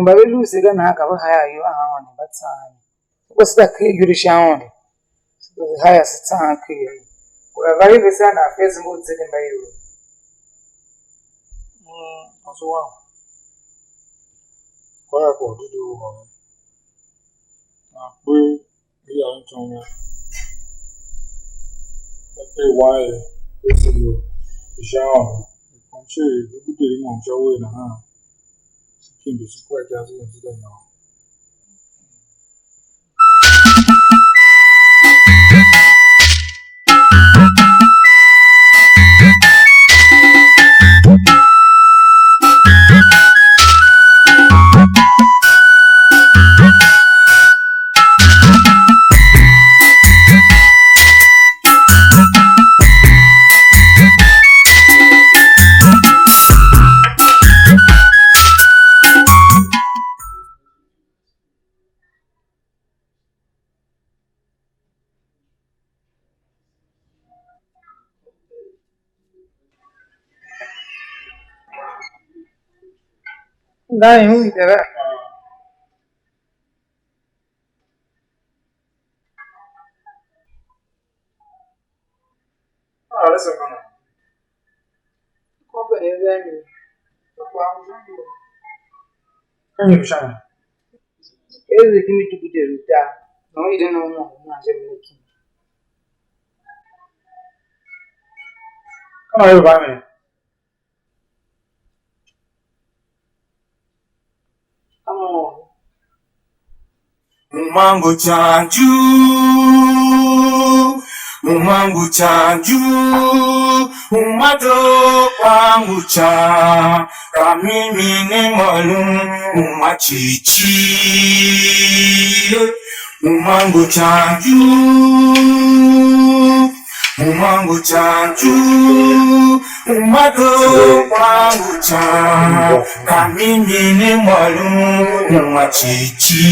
Mba we lose ga na ka ba haya yo ahawon ba tsani. Ko sta ke yuri shawon. Haya sa ke. Ko ba ri bisa na Facebook tsike mba yo. Also wow. Kwa ko dudu ho. Na pe bi ya nton ya. Pe why this you. Shawon. Kon che du de mo jawe na ha. Sikin bi su kwa ja se nti da ya. Ndani hu itara. Ah, listen come on. Ko ba ne zani. Ko kwa mzungu. Kan you shine. Eze kimi tukute ruta. No ide no mo na je meki. Come on, buy me. Come on. Mumangu chanju, umato wangu cha, kamimi ni malu, umachichi. Mumangu chanju, umato wangu cha, kamimi ni malu, umachichi.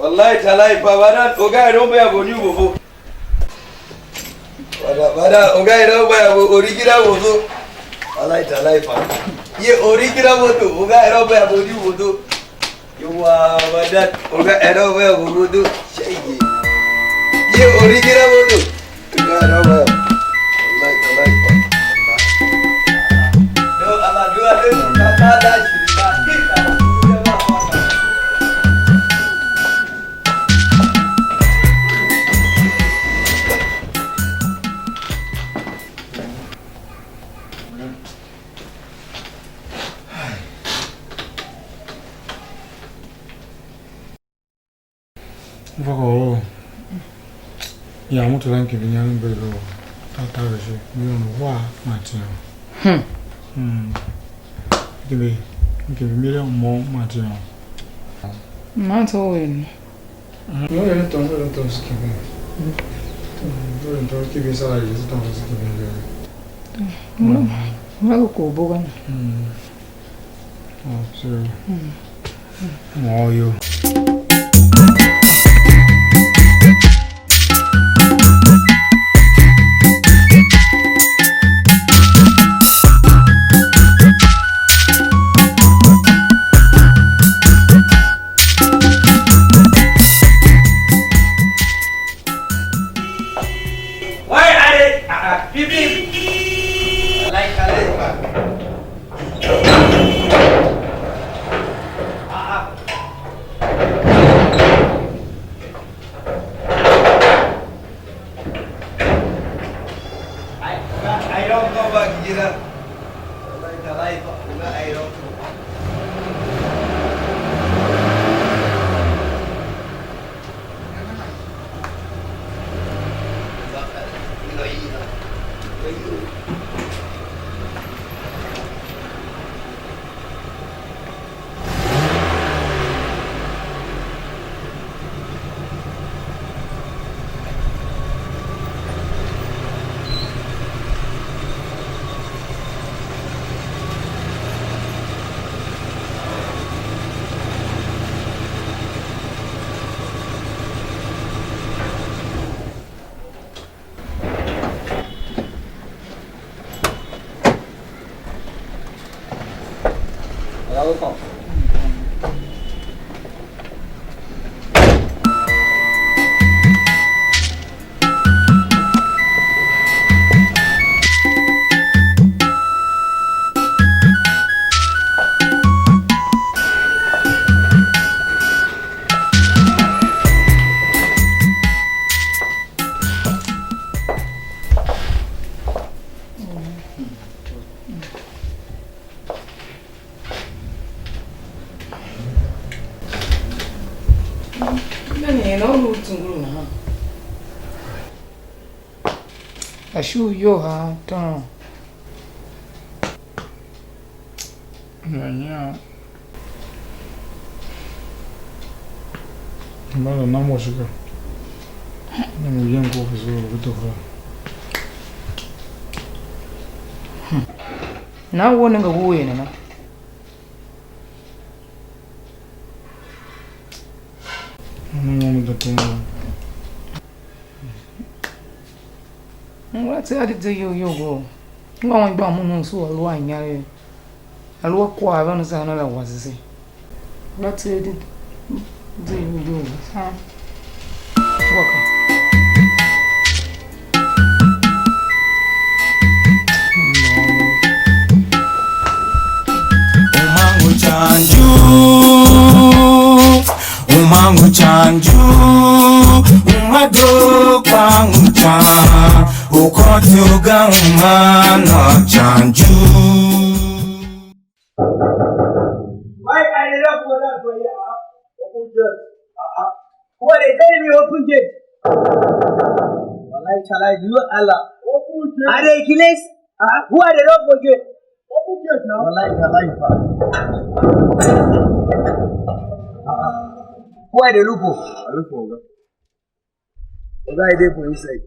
Wallahi talai pa badan oga ro ba bo ni wo. Bada oga ro ba bo original wo. Wallahi talai pa. Ye original wo to oga ro ba bo ni wo to. Yuwa badan oga ro ba bo wo to. Shege. Ye original wo to. Vou ya mutu ranki binyana mbelo tataje miyono wa matino gibi million more matino mato wen no ya to skibi to kibi sala yi to skibi no ko bogan so oh yo Ashu yo ha ton ya mbalo na moshika na mjengo vizuri kutoka na wona nga huwena na What's that to you go? No one bomb no so alone yare. Alwa kwa ba no sa na la wasisi. What's it do you do? Ha. Waka. Umangu chanju umado kwangu chan ukotuga umano chanju. Why I love for you? Open gate. What they tell me open gate? Wallahi shall I do Allah? Open gate. Are they killers? Who are the rob for gate? Open gate now. Wallahi shall I who are the lupo? I look for them. What are they for inside?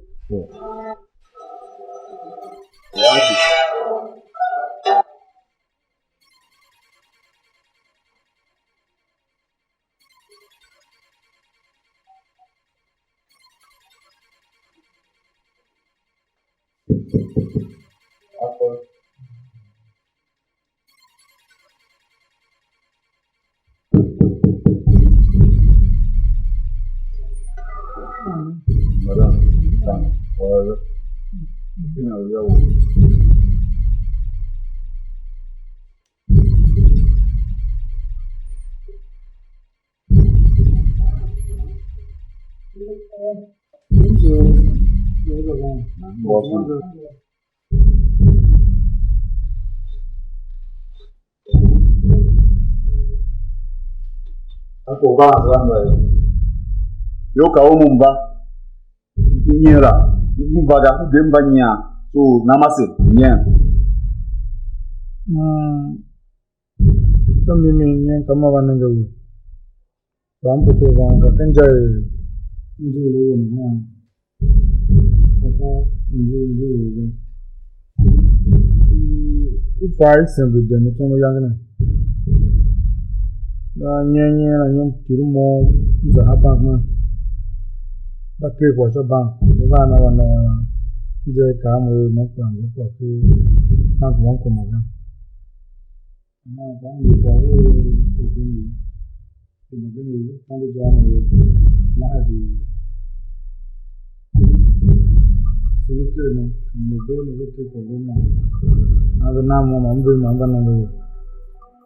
Watch it. Madam, Ako ba zamba yo ka umumba nyera mbaga demba nya so namase nya to mimi nya kama wananga wu bambo to banga kanjai nzulu wona aka nzulu ga ufai sembe demo to mo yangana na nyenye na nyom kirumo za hapa ma bakwe kwa bank bana wana je kamwe mo kwangu kwa ke kantu wangu maga na bangu kwa ogeni tangu jamu na hadi suluke na mbele wote kwa bana na mo mambe mamba na ngo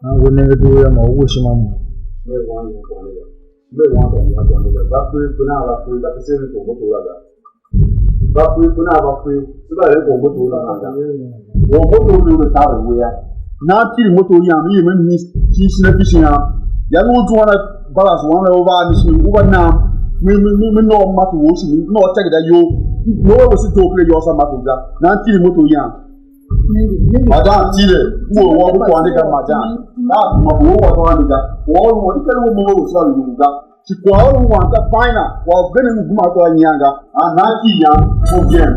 na wone do ya ma wo shi mamu me wan ya kwa lega me wan ka ya kwa lega bakwe kuna bakwe ba se ko moto laga bakwe kuna bakwe suba le ko moto laga wo moto no ta we ya na ti moto ya mi me ni shi na fishin ya no to wana balance wana over ni shi over na me no matter wo shi no check that yo no we si to play yo sa matter ga na ti moto ya Madam Tile, who will walk on the Madam. That Mabu was on the all more equal move sorry you got. She called one the final while getting Gumako and Yanga and Naki Yang for game.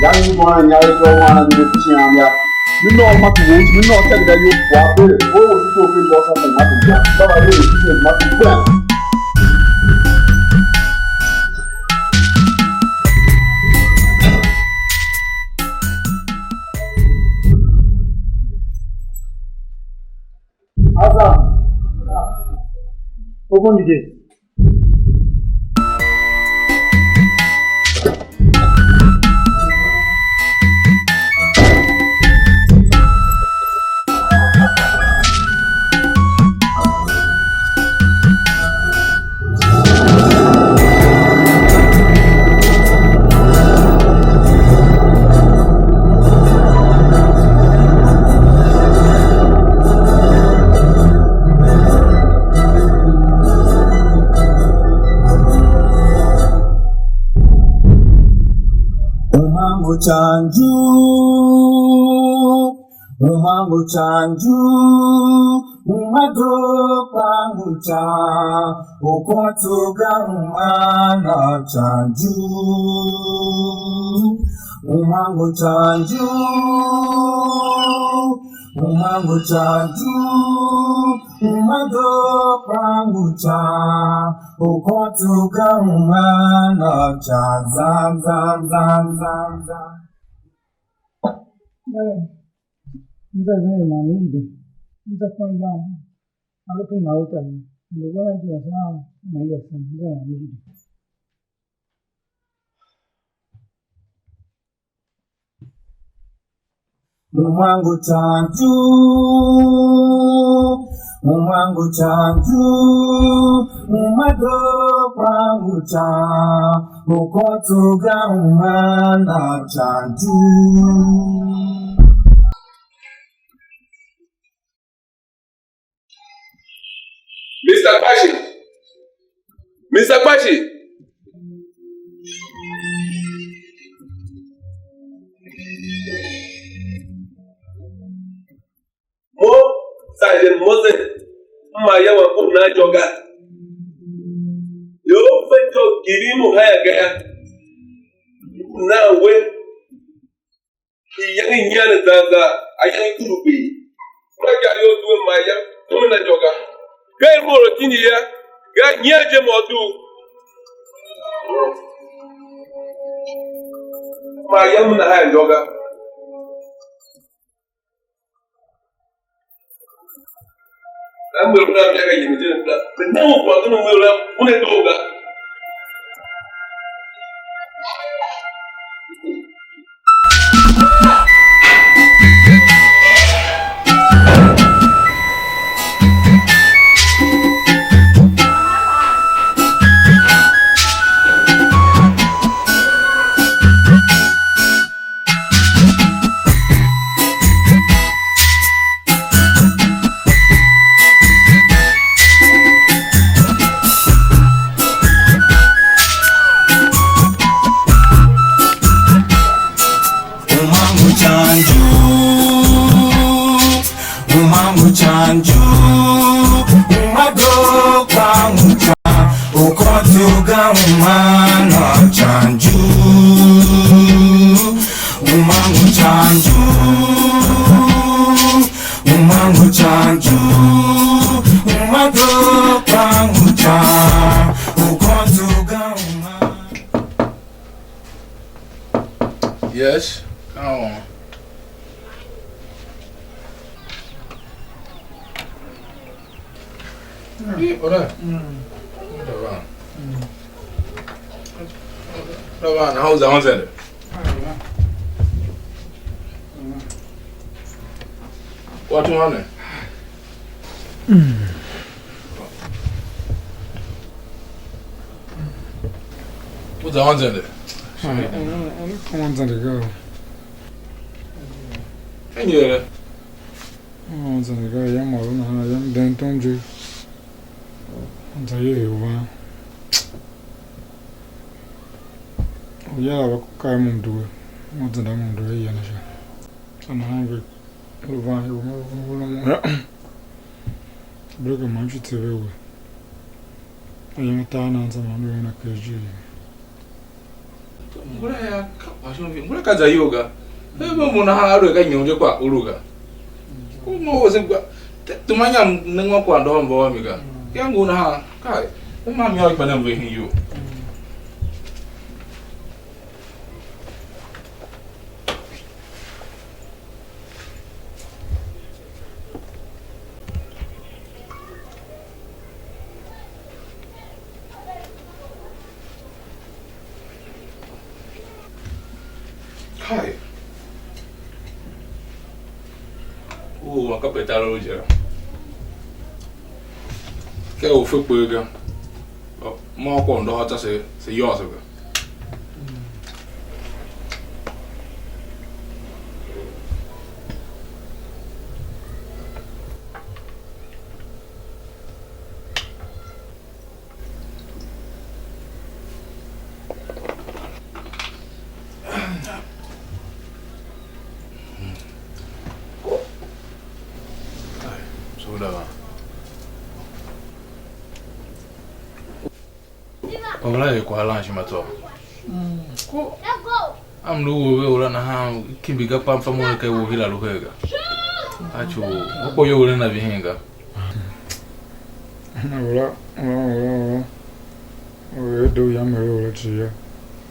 Yang mana nyari kau mana di sini anda? Minno matu, minno cek dari wape. Oh, itu pun dosa pun matu. Bawa dia di sini matu pun. Asa, open di sini. Umangu chanju, umado pangucha, ukotuga umana chanju. Umangu chanju, umado pangucha, ukotuga umana chanza. Nza zile mamidi, nza kwa ibama, halupu ngauta, ndogona tuwa sawa, maiwa sana, nza mamidi. Umangu chanju, umado pangucha, ukotuga umana chanju. Mr. Kwashi. Mo Sergeant Moses ma yawa ko na joga. Yo fejo giri mu haya ga. Na we yang nyana daga ayan kurubi. Raga yo duwe ma ya ko na joga. Kai mo rotini ya ga nyaje modu. Ma yam na haya joga. I'm going to have to but no one will have put it over. Chanju, umado kwangucha, ukotuga umana chanju, umangu chanju, umado kwangucha, ukotuga umana. Yes, come on. Ora. Ora, how's that one said? What you want? What's that one said? I want to go. And you? I want to go. I'm all on. I'm done. Don't you? Nzayeva uyala bakukai mundu muzanda mundu yana sha sana hangu luva yo broga manchu tsewe ayama tana nza manu yana keji Mura kaza yoga. Ebo muna haru ka nyonje kwa uruga. Kumo wose kwa tumanya nengwa kwa ndo mbo miga. Yangu na ha kai. Ema mi oi pana mwe hiyo. Kai. Makapeta roja. Cái ổ phức bự kìa. Mò còn đó chắc sẽ dò rồi kìa. Wala kwa lunch mato. Ko. Am lu we wala na ha kimbiga pamfa mo kai wo hila lu hega. Achu ko yo wala na bihenga. Wala. We do yam wala chiya.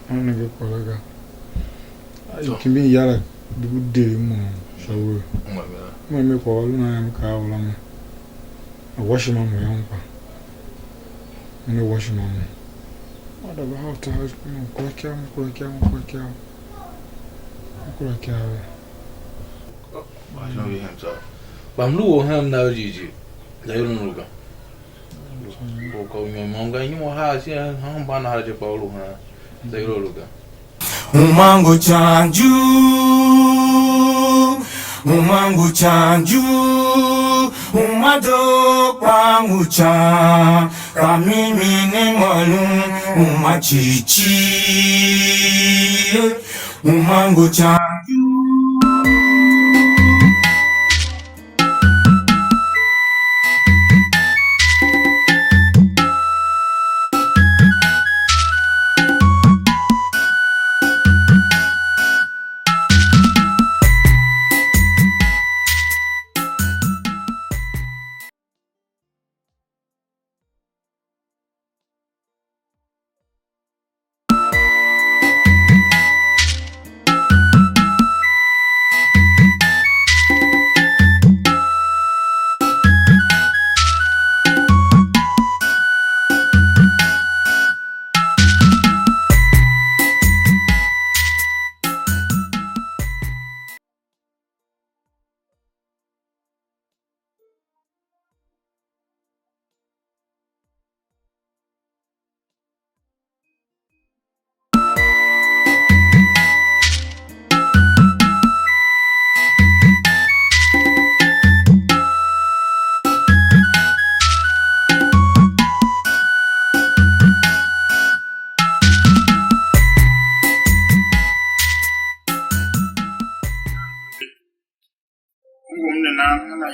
Ana ge kolega. Kimbi yala de mo shawo. Mo me ko lu na am ka wala mo. Wash mo mo yam pa. Ni wash mo mo. What about the house? Kulakia. Acho vi hem so. Bam lu hem na jiji. La yo no luga. Ko nyo monga nyo ha si han ba na je pa lu ha. La yo luga. Umangu chanju, umado kwangu cha, kamimi ni mwalu, umachichi, umangu chanju.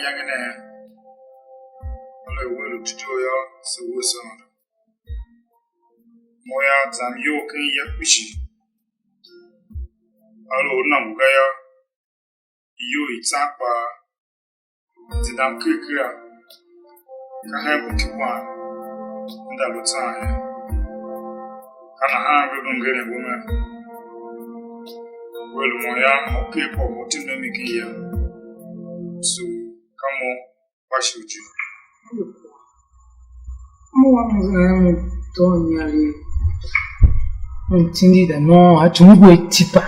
young and I will to do your so was on. Moya than you can yet wish. Hello, Namgaya. You it's up. Did I kick her? I have to one. That was time. Can I have a woman? Well, Moya, okay, for what in the Mikia. So, come on, what should you? Tindi da no, a chungu tipa.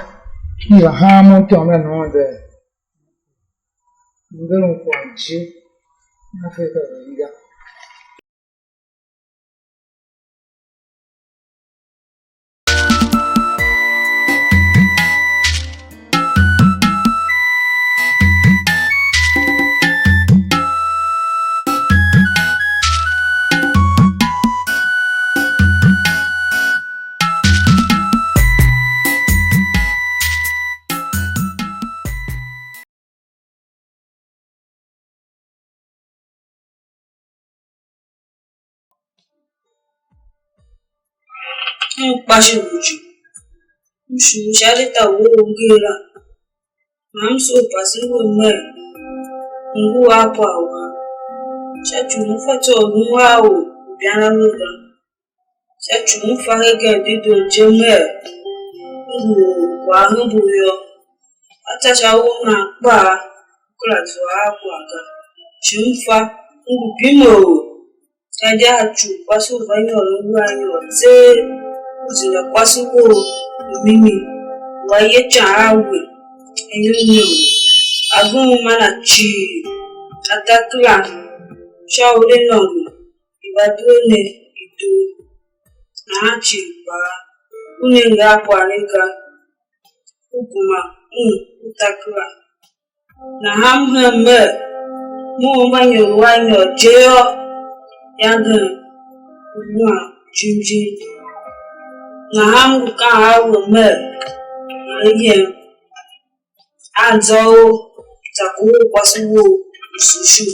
Ira hamo to me no de. Ngelo kwanchi. Na feka riga. Pashuju. Mushu shalita wongera. Mamso pasiwo me. Ngu hapo awa. Chachu mufato nuwao biana nuga. Chachu mufahege dido jeme. Ngu kwa humbuyo. Atacha wona pa kula tuwa hapo aga. Chumfa ngu bimo. Chaja hachu pasu vanyo lunganyo ze. Uzina kwasuko mimi waye chawe enyo agun mana chi atakla shaule nongo ibadone itu na chi ba unenga kwanika ukuma utakla na hamhame mu manyo wanyo jeo yanga uma jinji na hamu ka me ye anzo taku kwasuwo sushi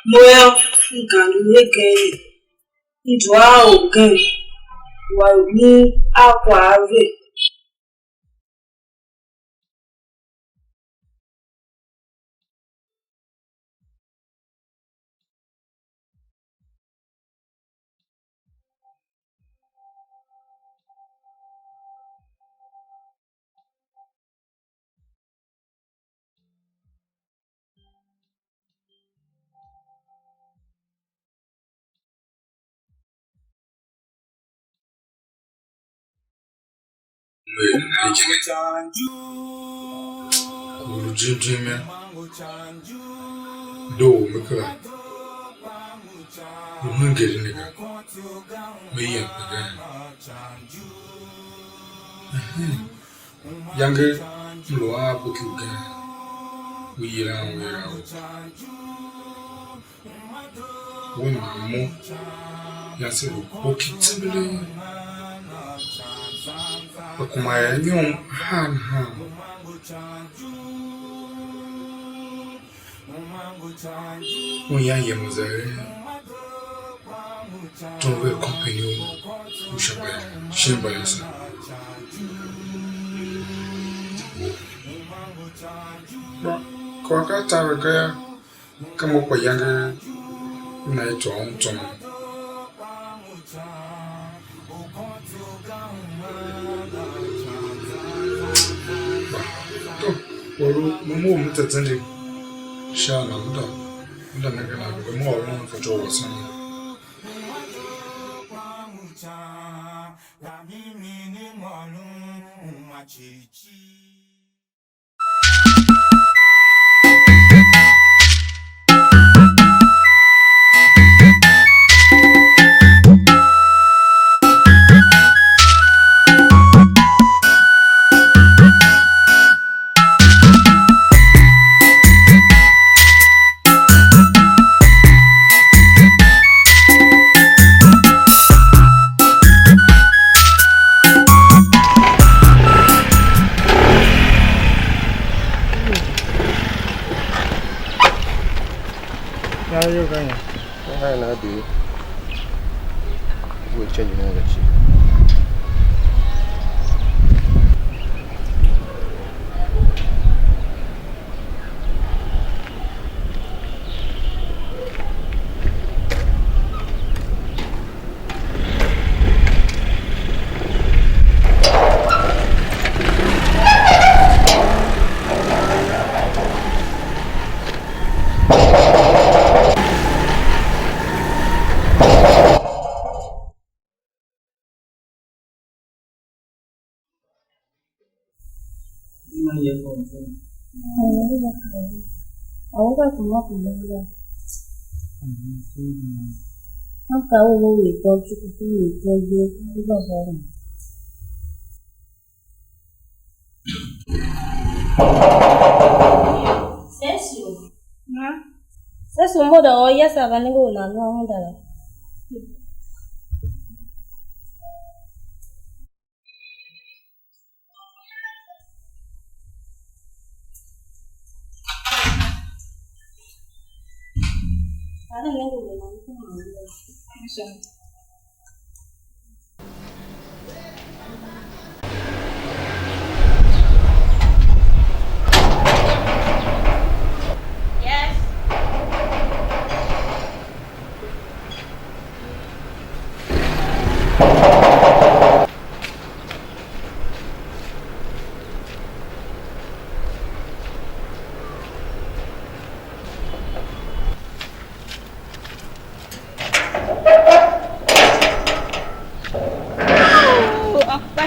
moya nganu leke ndwa ogan wa mu akwa ave Jimmy, do Mika. You won't get a nigga. Me up again. Younger, Loa Bukuga. We are women more. Yes, okay, Bakumaya young han. When young Yamazare don't wear company who shall buy Shimbayas. Kwakata Regaya come up a younger night on Tom. Mumu mtatende shana muda nagana mumu wa mfato wa sana Okay. We'll change the energy. Ahora como primero. Nunca hubo todo chiquitito, todo todo. Sesio. Sesio moda oya sabani go na no moda. Ada yang go na no moda.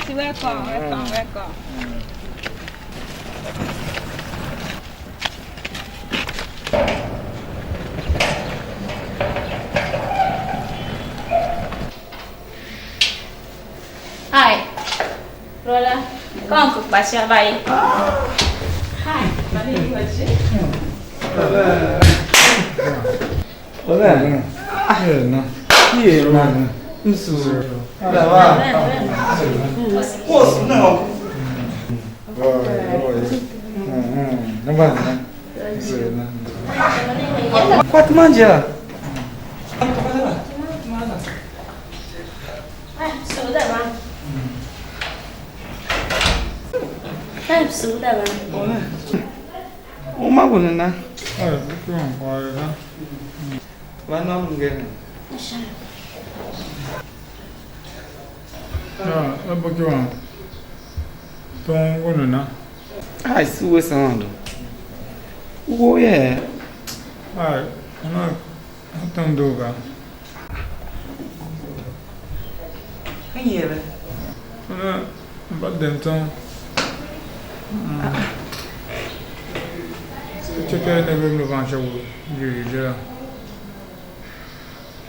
Welcome. Hi, Rola. Come cook basha bye. Hi, bali waje. Hola. Na. Ye na. Nsu. Ala wa. What's now? Nampak na. Kuat manja. Sudah bang. Sudah bang. Uma guna na. Bukan, kau na. Wana mungkin. Apa kau? Tong guna na. Ai, suwe sando. Ugo ye. Ana tong doga. Kanyere. Ana baden tong. Cakap nak beli macam tu, je.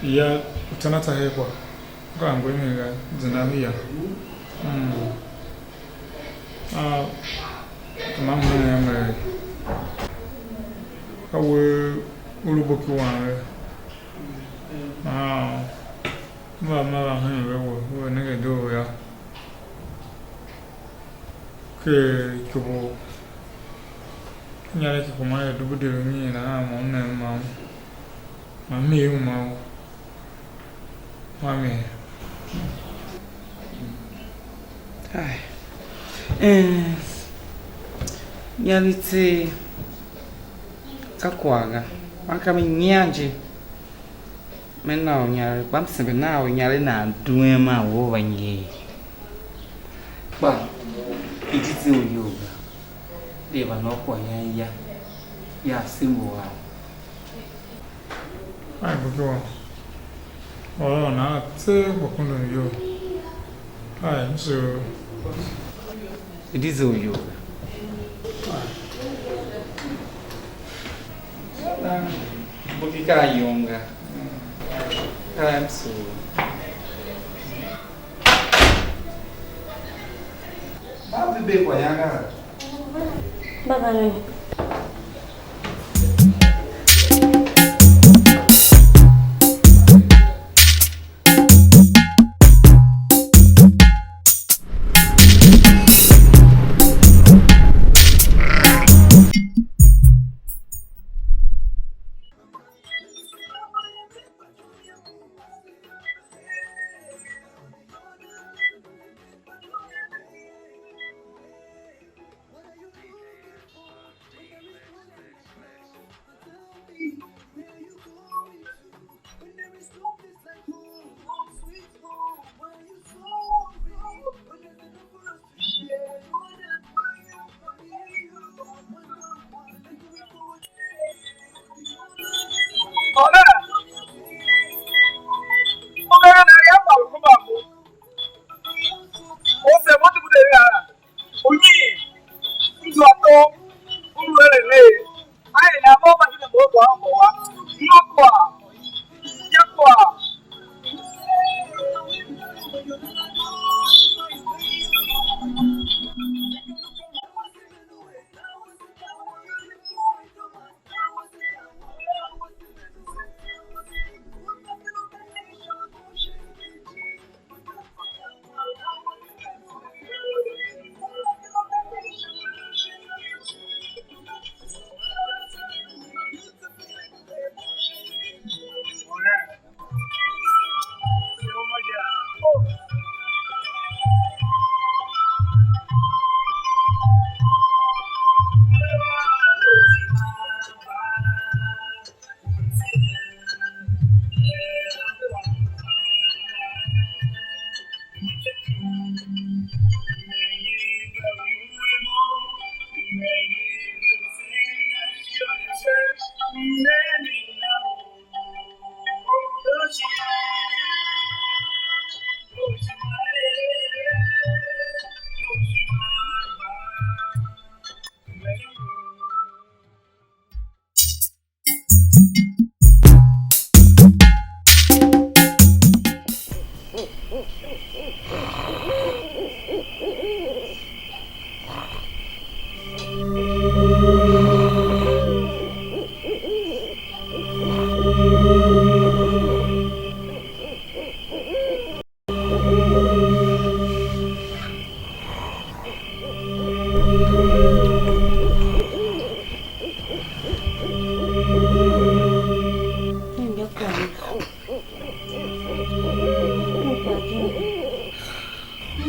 Ia tanah cahaya kuat. Kau anggur ni kan, jenama ia. Teman mana yang mai? Kau ulu berkuah. Mama hanya beru, ni kedua ya. Kau nyari ke mana dulu ni na mau mami mau mami Ai. Nyali te kakwaga. Maka minyaje. Menau nyari bamse benau nyali na duwe ma wo banye. Ba. Ijiti uyoga. Deva no kwa ya simu wa. Ai betul. Oh na te bukan yo. Ai so. Ijiti uyoga. Na bukika yonga. Ai so. Ba bebe kwa yanga. Bye-bye.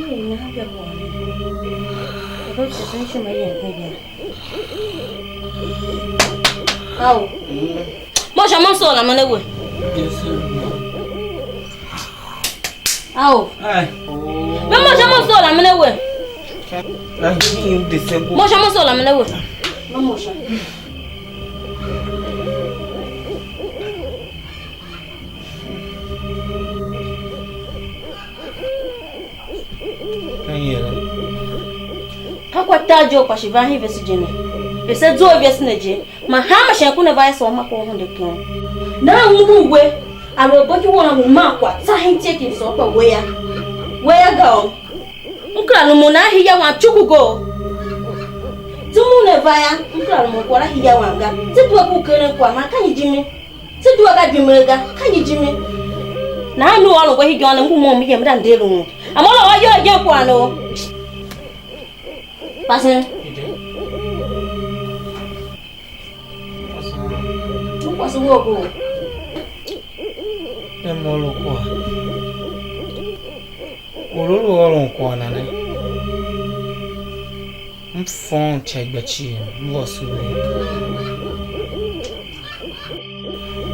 Hey, how you going? Don't you think you may have How? Moja monso la mane we. How? Me moja monso la mane we. Moja monso la mane we. Moja. Hakwa tajo kwa shiva hivi sijene. Ese zo vesi neje. Ma hama shenkune vaya so ma ko hunde ton. Na ngugwe alo boki wona mu makwa sa hintie ki so kwa weya. Weya go. Nkra no mu na hiya wa chukugo. Tumu ne vaya nkra no mu kwara hiya wa nga. Tidwa ku kene kwa ma kan yijimi. Tidwa ga bimega kan yijimi. Na anu walo kwa hiya na ngumo mi yemda ndelu. Amolo wa yo je kwa no. Pasen. What's the work? Emolo kwa. Olulu olon kwa nane. Mfon chegbachi mvosule.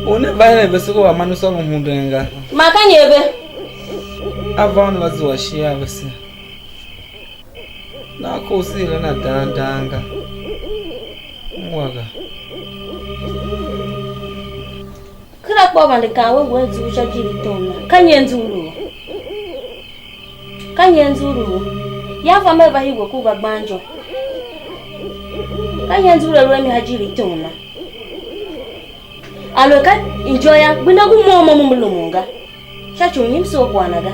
One bale besoko wa manuso mudenga. Makanyebe. Avon wazo shia bese. Na kosile na dandanga. Mwaga. Kila kwa bandika wewe nzuja jiri tona. Kanyenzuru. Yava meva higo kuba banjo. Kanyenzuru lwemi hajiri tona. Aloka enjoya bina gumomo mumulumunga. Chacho nyimso kwanaga.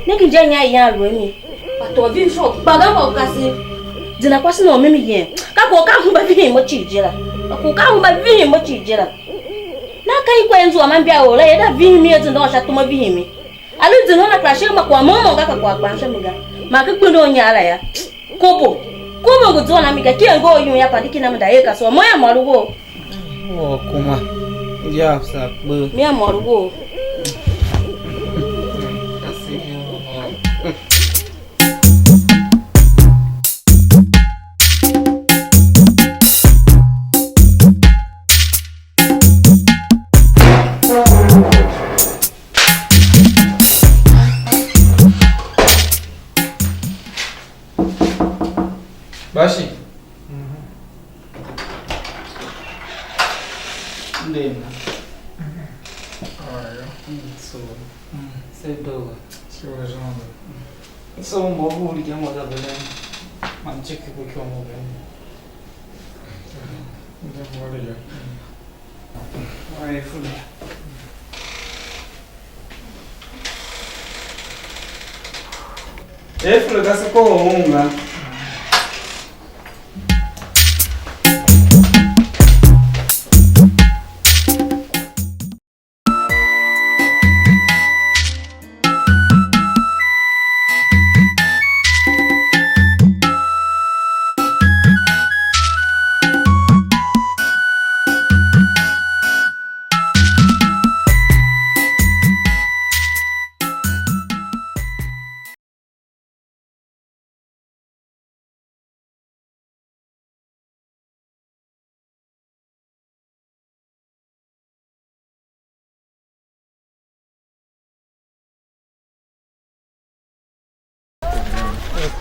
Nikinje nya ya lwemi. Pato visho bagamba ukasi. Dina kwasi no mimi yen. Kako ka humba bihi mo chijira. Kako ka humba bihi mo chijira. Na kai kwenzu amambia ola yeda bihi mi ezo ndo shatuma bihi mi. Alu dino na krashe makwa momo ngaka kwa kwansha miga. Makikundo nyala ya. Kobo nguzona miga kiengo yu ya padiki na mdaeka so moya marugo. Oh kuma. Ya sa bu. Mia marugo. Bashi. Ndena. So. Sedo. So mo buli kama da bele. Mancheke ko kyo mo bele. Ndio mwale ya. Ai fuli. Fuli kasa ko unga.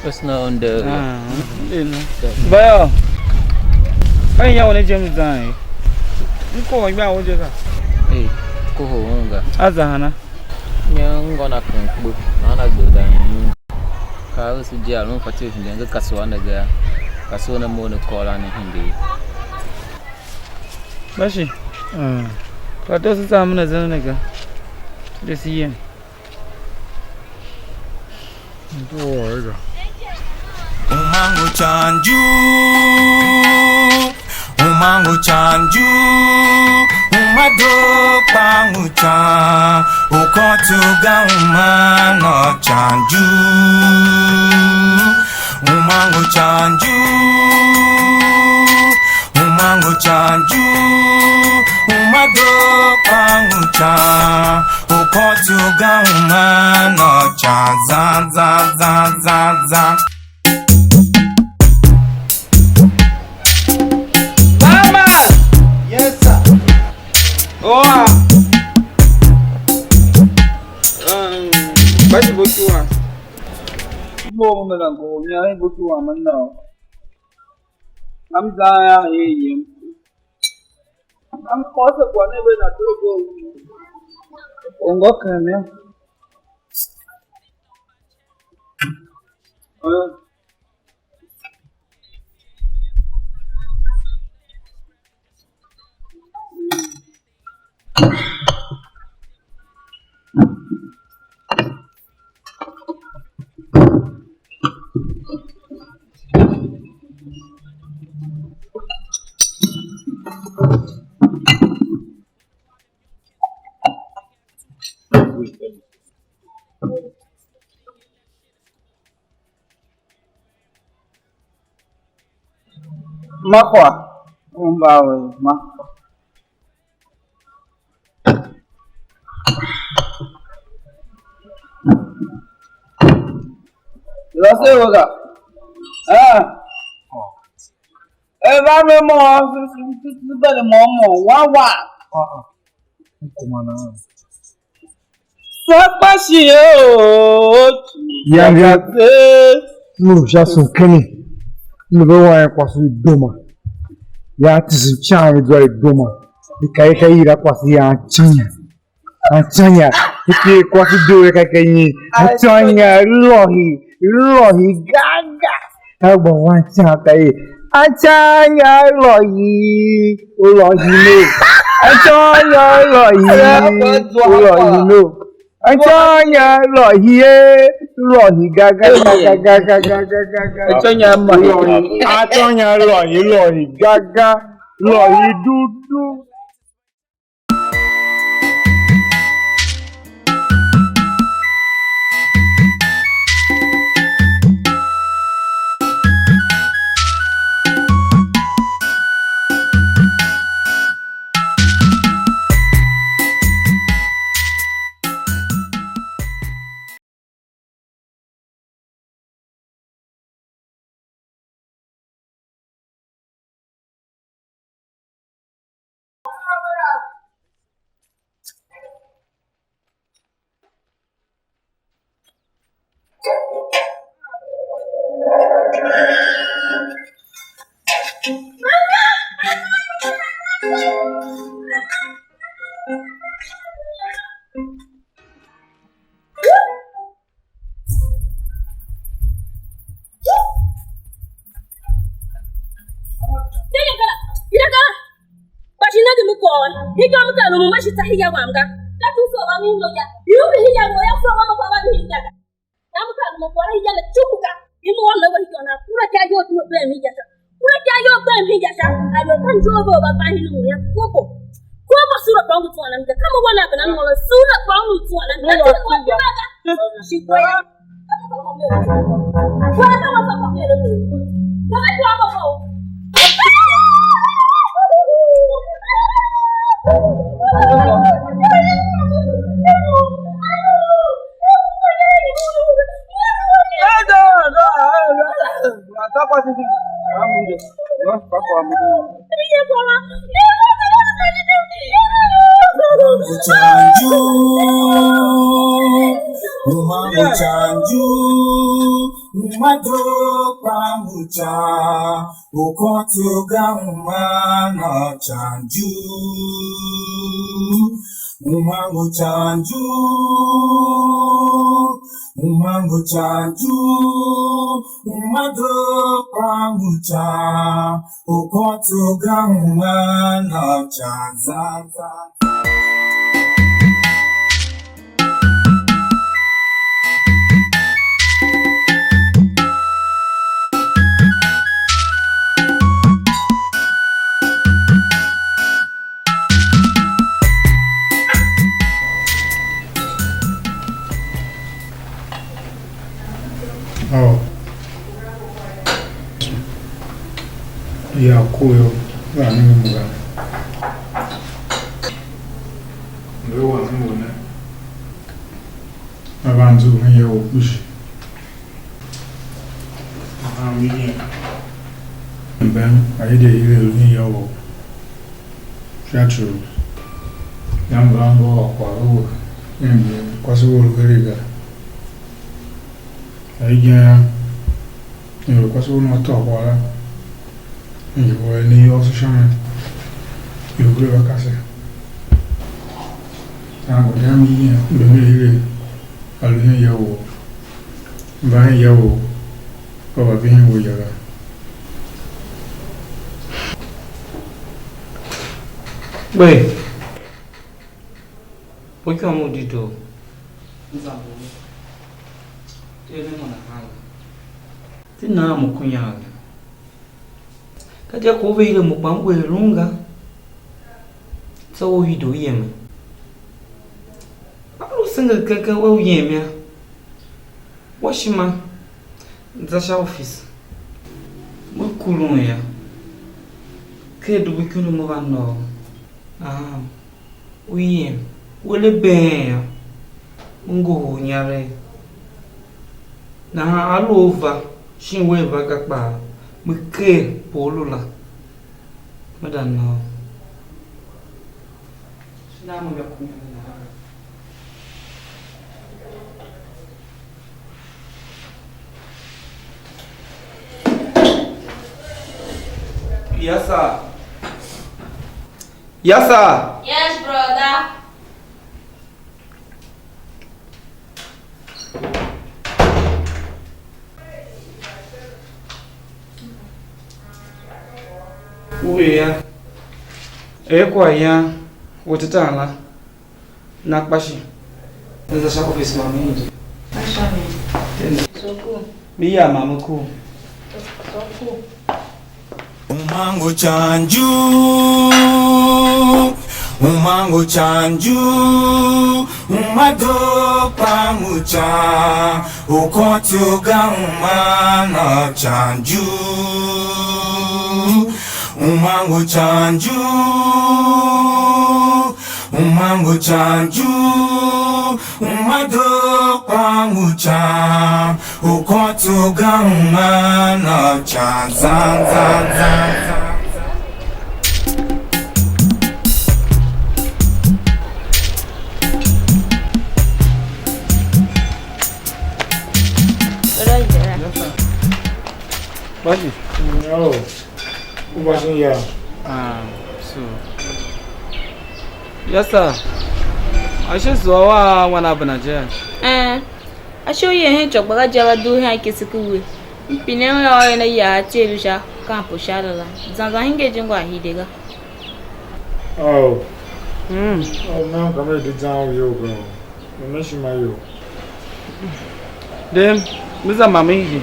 Personal on the Bayo. Ai ya wone James Dai. Nko ngba woje ka. Ko ho nga. Azahana. Nyango na kankbu. Na gboda yin. Ka o si dia lo fati hin nga kaso na ga. Kaso na mo ne kola na hindi. Bashi. Ka to su samu na zan ga. Da siyen. Ndo ga. Umangu chanju umado pangu chan ukotuga umano chanju umangu chanju umado pangu chan ukotuga umano chanju zan zan zan zan zan. Mama! Yes, sir. Oh, Basi bokiwa. Mo mo na go, niya bokiwa man na. Am za ya yeyem. Am ko sa ko ne be na to go. Ongo kene. Makwa umbawe makwa lase woga eba me mo bele mo wa Kumana. Sapashi o Yanga. No, já sou quem. No meu é quase doma. Ya tisi chama do doma. E cai ira quase a tinha. A tinha. E quase do cai a tinha lohi gaga. É bom a tinha cai. A tinha lohi no. A tinha lohi no. A tinha lohi gaga. A tinha lohi gaga. Lohi dudu. Hiya wanga la tu so ba mi no ya yu bi hiya no ya so ba ma ba ni hiya na mu ka mo kwa hiya la chuka ni mo na wa hiya na kura ka yo tu be mi ya sa kura ka yo be mi ya sa a lo kan jo bo ba ba ni no ya ko sura ba mu tu na mi ka mo wa na ba na mo sura ba mu tu na mi ka ko ba ga shi ko ya ka mo me ko na ma ko me ro ka ba ko ma ko Chanju, madro pamucha, ukotu gamana chanju, umangu chanju, madro pamucha, ukotu gamana chanza. Oh. Ya kuyo wa ni mga. Ndio wa mbona. Abantu ngiyo push. Mimi ben aide ile ngiyo. Chacho. Yango kwa roho. Ngi kwa sababu gariga. Aija ni kwa sababu matoa ngi ni oso shama. Yugure bakase. Tango dami ile alunya yawo. Ba yawo. Baba bin wo yaga. Bem, o que é o dito? Tina mukunyaga. Kaja ko veile mukwangu elunga. So hido yeme. Alu singa kaka wa yeme. Washima. Nzasha office. Mukulun ya. Kedu bikunu mugano. Oui, wele bem, ngo nyare. Na alova, shinwe vakakpa, mke polula. Madano. Shinamu yakunyana. Yes, sir. Yes, sir. Yes, brother. Uya. Kwa ya wotitala nakbashi. Nza shako office mama nje. Ashami. Soko. Biya mama ku. Soko. Umango chanju, umado pamucha, ukotuga umana chanju, umango chanju, umado pamucha, ukotuga umana chanza. Pode? Não. O baixinho já. So. Yes, sir. Ashe zuwa wana banaje. Asho ye chokbaga jaba do ha kesikuwe. Mpine ya na ya chelusha kampo shalala. Zanza hinge jingwa hidega. Oh. Oh, não, kama design yo bro. Nimeshi mayo. Dem, miza mama hiji.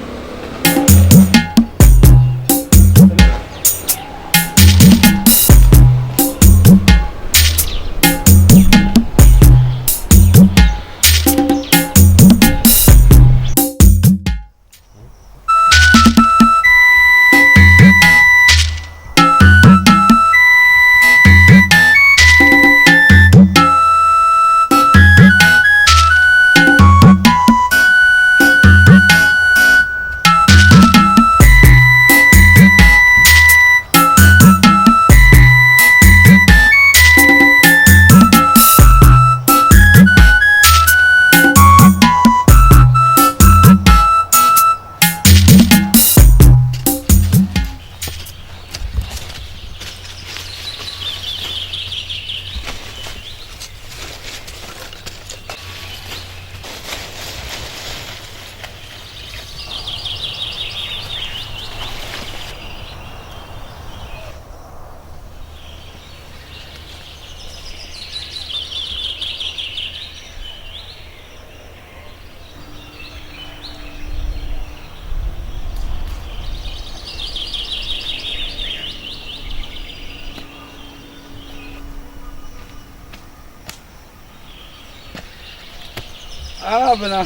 Bana.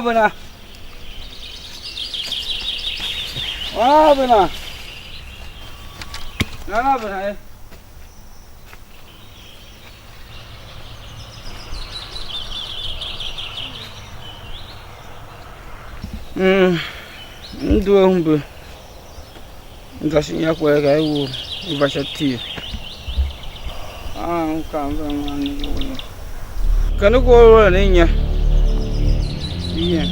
Bana. Bana. Bana. Ndo humbe. Ngashinya kwa ga iwo ibashati. Ukamba mani. Kana ko nenya. Iya.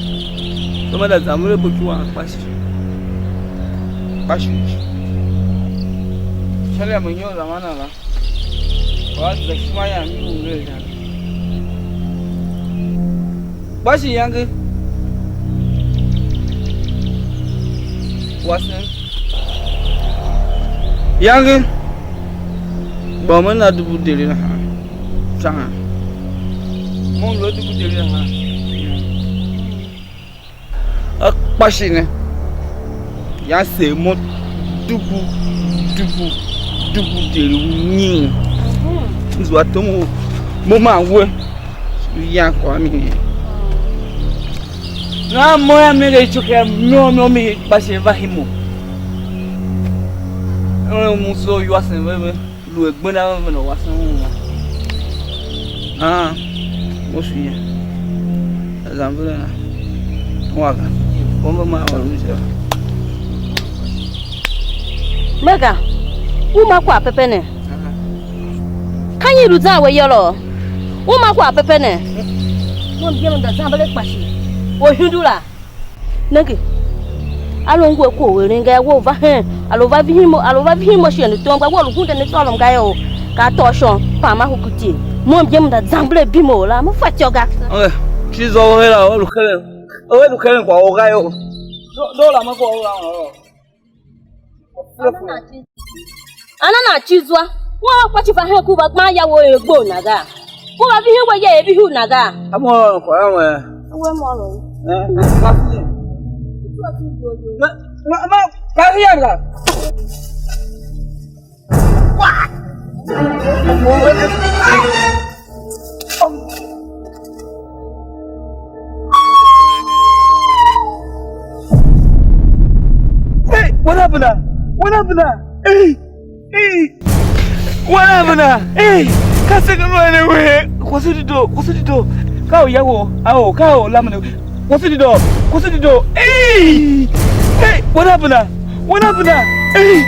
Kama da zamure bukiwa bashi. Bashi. Shale munyo zamana la. Wazi da kuma ya mi ure da. Bashi yangu. Wasan. Yangu. Ba mana dubu dele na ha. Sanga. Mon lo dubu dele ha. Bashi ne. Ya se mo dubu dele nyin. Nzo atomo mo ma we. Ya kwa mi. Na moya mele chuke no mi bashi vahimo. Muso yo asen we lu egbon na me no wasan wa. Mo fi. Example na. Waga. Bomba ma wa ruja. Mega. Uma kwa pepe ne. Kanyi ruza we yolo. Uma kwa pepe ne. Mo biam da zambale kwashi. O hindula. Nagi. Alongwe ko we ringa wo va he. Alova vihimo shi ne tonga wo lukunde ne solom ga yo. Ka toshon pa ma hukuti. Mo biam da zambale bimo la mo fatioga. Chizo wo hela wo lukele. O lukele kwa o ga yo. Do la ma ko o la o. Ana na chizwa. Wo kwachi fa he ku ba ma ya wo egbo naga. Wo ba bihi wo ye bihu naga. Amo ko awe. Wo mo lo. Ma kariyaga. Hey, what happened? Hey. What happened? Hey, kasega mane we. Kwasidido. Kao yawo. Kao lamane. Kwasidido. Hey, what happened? Hey.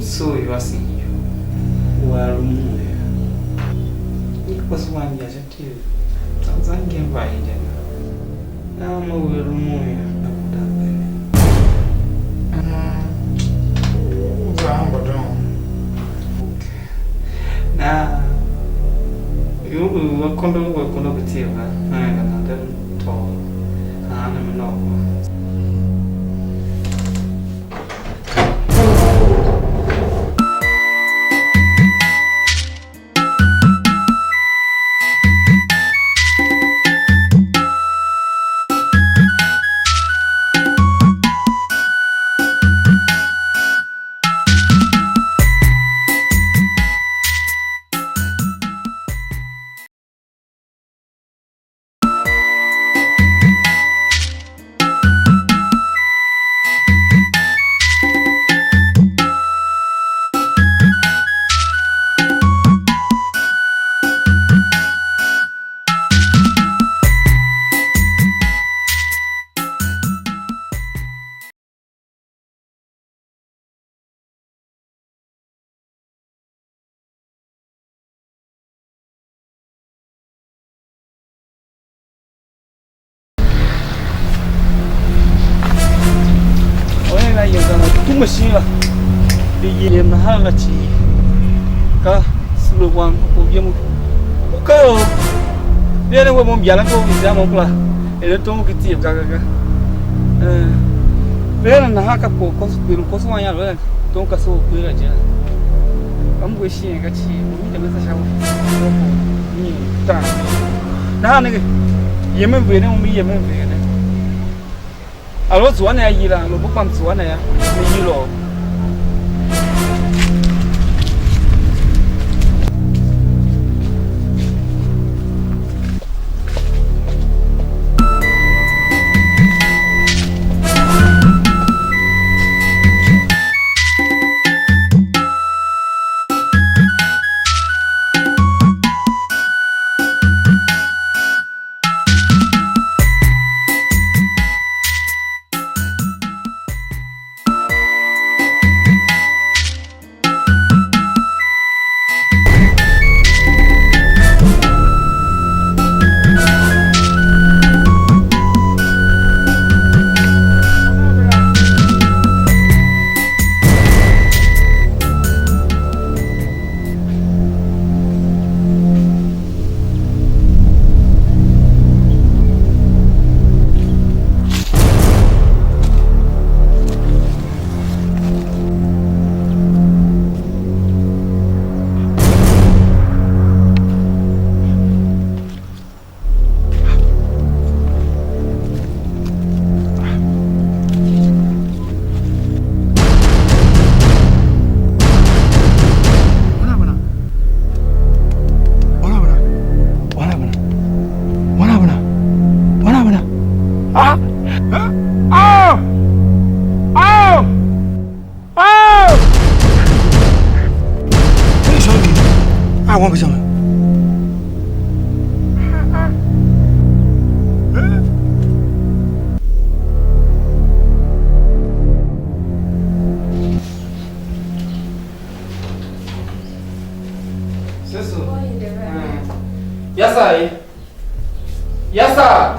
So you are seeing you. Well, it was 1 year at you. Something came by it. Now, no, we'll remove you. Now, you will come to work on the table. I'm not tall. I'm not. machine di mahal ci ka sulu wan ko yemu ko dia ne mo biala ko bisa mo pula ele tomo que tive gaga vela na haka po pelo coso manhã vela então que sou cuida já vamos ver se enga ti me também tá chavo ni tá na nega yemen ver não me yemen ver né alô zuana ya yira lo bopam zuana ya me yiro我不想了。Yes, sir.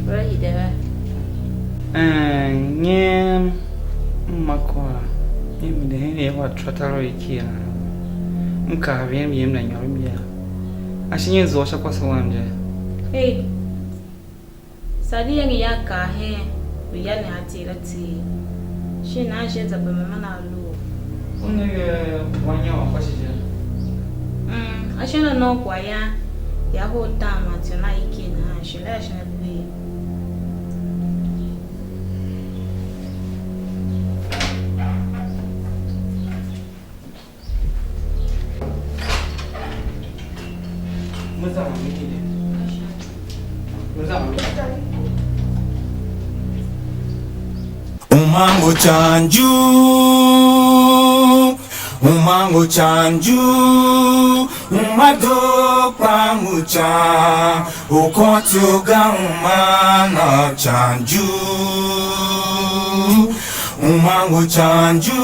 Where are you there? Nyem makwa. Yemi de hene wa trotaro ikia. Mka vyen yem na nyorumia. Ashinye zo sha kwa sawanje. Hey. Sadi yangi yaka he. Uyane hatira ti. Shina sheza be mama na lu. Unege wanya wa kwa shije. Ashina no kwa ya ho tama tuna iki na shila shina be. Umango chanju, umado pangucha, ukotu gaumana chanju, umango chanju,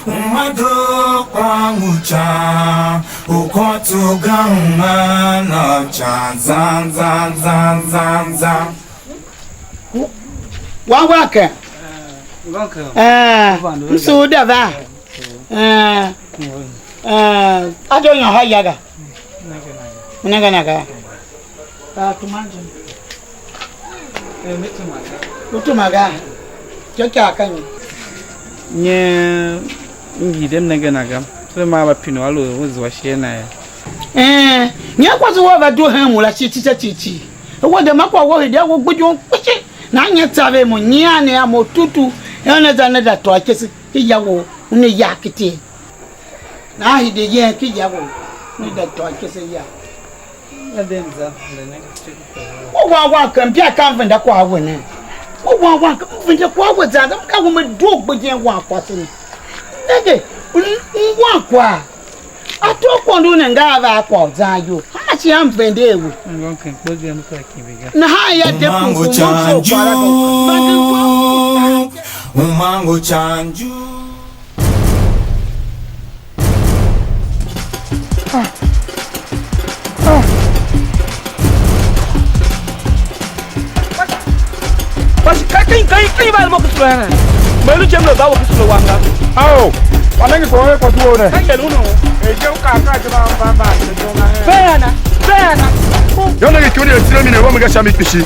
umado pangucha, ukotu gaumana chan zan. Wawaka. So dava. I don't know how yaga. Naga. Tumanja. Utumaga. Jaka kan. Nye ngidem naga. So ma ba pino alo wo hye na ya. Nya kwazo wa ba do han mu la chichi. Wo de makwa wo hede wo gbojo pichi. Na anya tabe mo nyia ne amotutu ene za ne da to akesi kiyawo ne yakete na hide ye kiyawo ne da to akesi ya Adenza le ne wa kan pia kan venda kwa awo ne wa kan venda kwa awo za da ka wo me do gboje wa kwa se ni nege wa kwa atoko ndo ne nga ba kwa za yo ha chi am vende ewu ngonke gboje mu kwa kibiga na ha ya de Umango chanju. Mas kai ba mo kusula na. Balu chem lo ba wo kusula wanga. Ao. Wanangi kwa kwa tuone. Nge nuno. Eje ukaka jaba mbamba. Bena. Yona ngikioni esire mine wo mega shami pishi.